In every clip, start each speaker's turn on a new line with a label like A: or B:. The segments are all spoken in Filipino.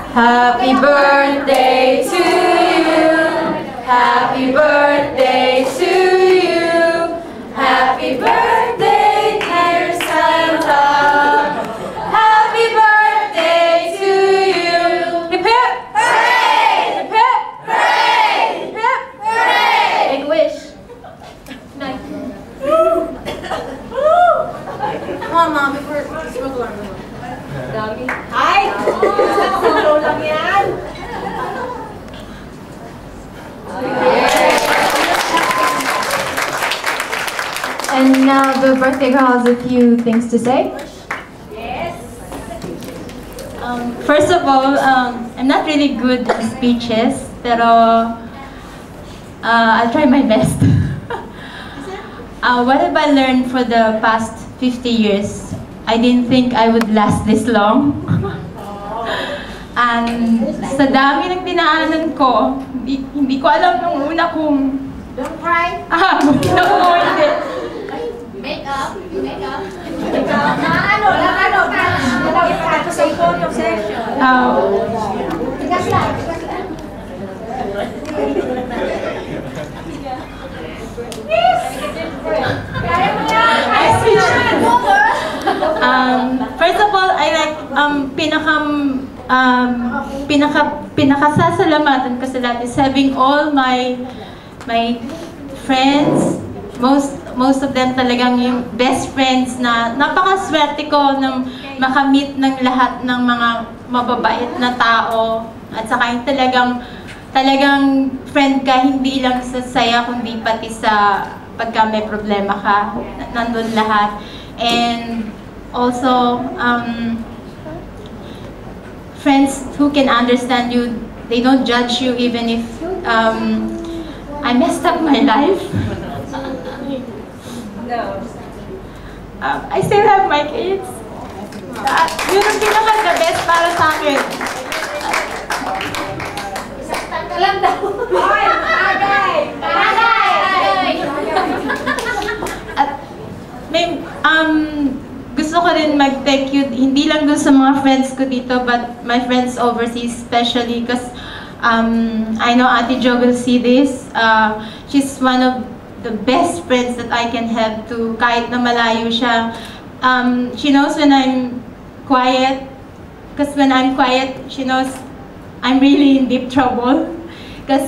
A: Happy birthday to you. Happy birthday to you. Happy birthday, dear Santa. Happy birthday to you. Hip hip. Hooray! Hip hip. Hooray! Hip hip. Hooray! Make a wish. Nice. Come on, Mom. Before smoke alarm. Doggy. Ay! Solo lang yan.
B: And now the birthday girl has a few things to say.
A: Yes.
C: First of all, I'm not really good at speeches, pero I'll try my best. What have I learned for the past 50 years? I didn't think I would last this long. And sa dami ng dinaanan ko, hindi ko alam nung una kung...
A: Don't cry.
C: Hindi.
A: Make up. Make up. Ano sa photo session. Tigas lang. Yes! Kaya mo yan!
C: First of all, I like pinakasasalamatan ko sa lahat is having all my friends, most of them talagang yung best friends na napakaswerte ko ng makamit ng lahat ng mga mababait na tao at saka yung talagang friend ka hindi lang sa saya kundi pati sa pagka may problema ka, nandun lahat. And also, friends who can understand you, they don't judge you even if I messed up my life.
A: No.
C: I still have my kids. Yun ang pinaka-the best para sa akin.
A: Saktan ka lang daw. Hoy! Agay! Agay!
C: At gusto ko rin mag-thank you, hindi lang dun sa mga friends ko dito, but my friends overseas especially, because I know Ate Jo will see this. She's one of the best friends that I can have to, kahit na malayo siya. She knows when I'm quiet, because when I'm quiet, she knows I'm really in deep trouble. Because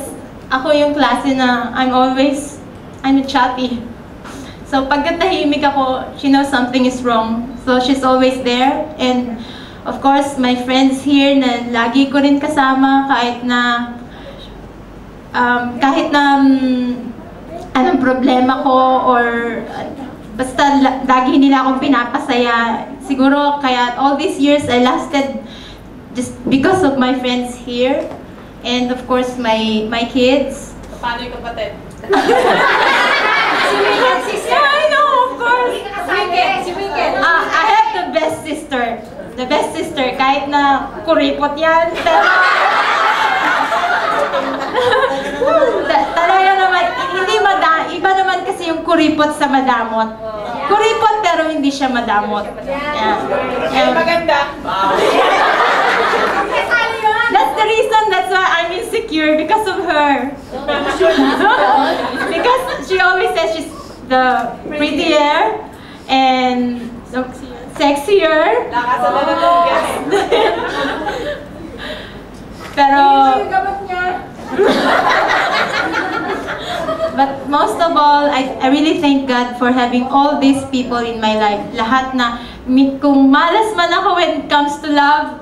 C: ako yung klase na I'm a chatty. So pagkatahimik ako, she knows something is wrong. So she's always there. And of course, my friends here na lagi ko rin kasama kahit na anong problema ko or basta lagi nila akong pinapasaya. Siguro kaya all these years I lasted just because of my friends here. And of course, my kids.
D: Paano yung kapatid?
C: I know, of course.
A: Si Wicked.
C: I have the best sister. The best sister, kahit na kuripot yan. Pero, talaga naman, iba naman kasi yung kuripot sa madamot. Kuripot pero hindi siya madamot.
D: Ay, maganda.
C: That's the reason, that's why I'm insecure, because of her. Because she always says she's the prettier and sexier. Pero, but most of all, I really thank God for having all these people in my life. Lahat na, kung malas man ako when it comes to love,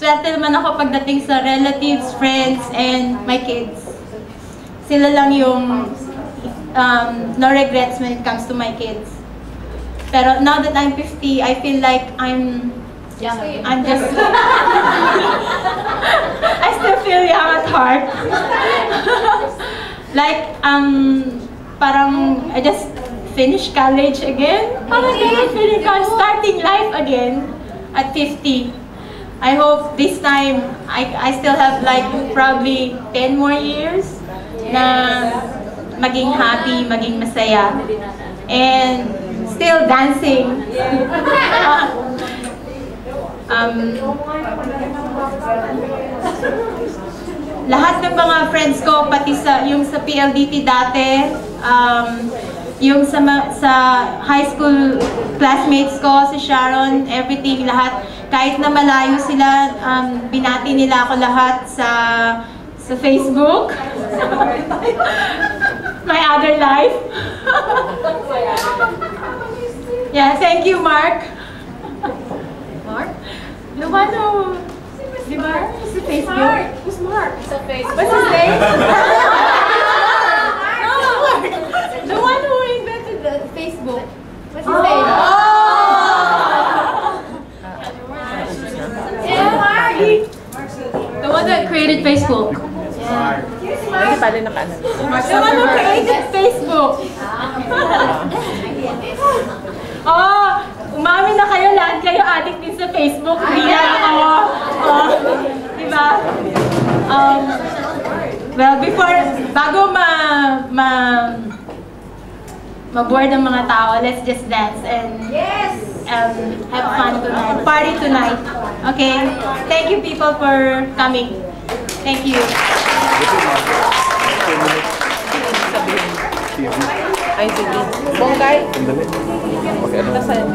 C: swerte naman ako pagdating sa relatives, friends, and my kids. Sila lang yung no regrets when it comes to my kids. Pero now that I'm 50, I feel like I'm just I still feel young at heart. Like parang I just finished college again. Parang I'm starting life again at 50. I hope this time I still have like probably 10 more years na maging happy, maging masaya, and still dancing. Lahat ng mga friends ko, pati yung sa PLDT dati, yung sa high school classmates ko, si Sharon, everything, lahat, kahit na malayo sila, binati nila ako lahat sa Facebook. My other life. Yeah, thank you, Mark. Mark? The one who, di ba? Sa Facebook?
A: Who's Mark? Sa Facebook.
C: What's his name? No, the one who invented the Facebook. What's his name?
A: Yeah, Mark!
C: The one that created Facebook.
D: Hindi pala naka-ano.
C: The one who created Facebook. Oh, umamin na kayo, lahat kayo addict din sa Facebook. Hindi lang ako. Oh, diba? Well, bago ma-board ang mga tao, let's just dance and have fun tonight. Party tonight. Okay? Thank you people for coming. Thank you.
D: Ay, sige. Bongkay?
E: Sandali. Okay, ano?
D: Nasaan?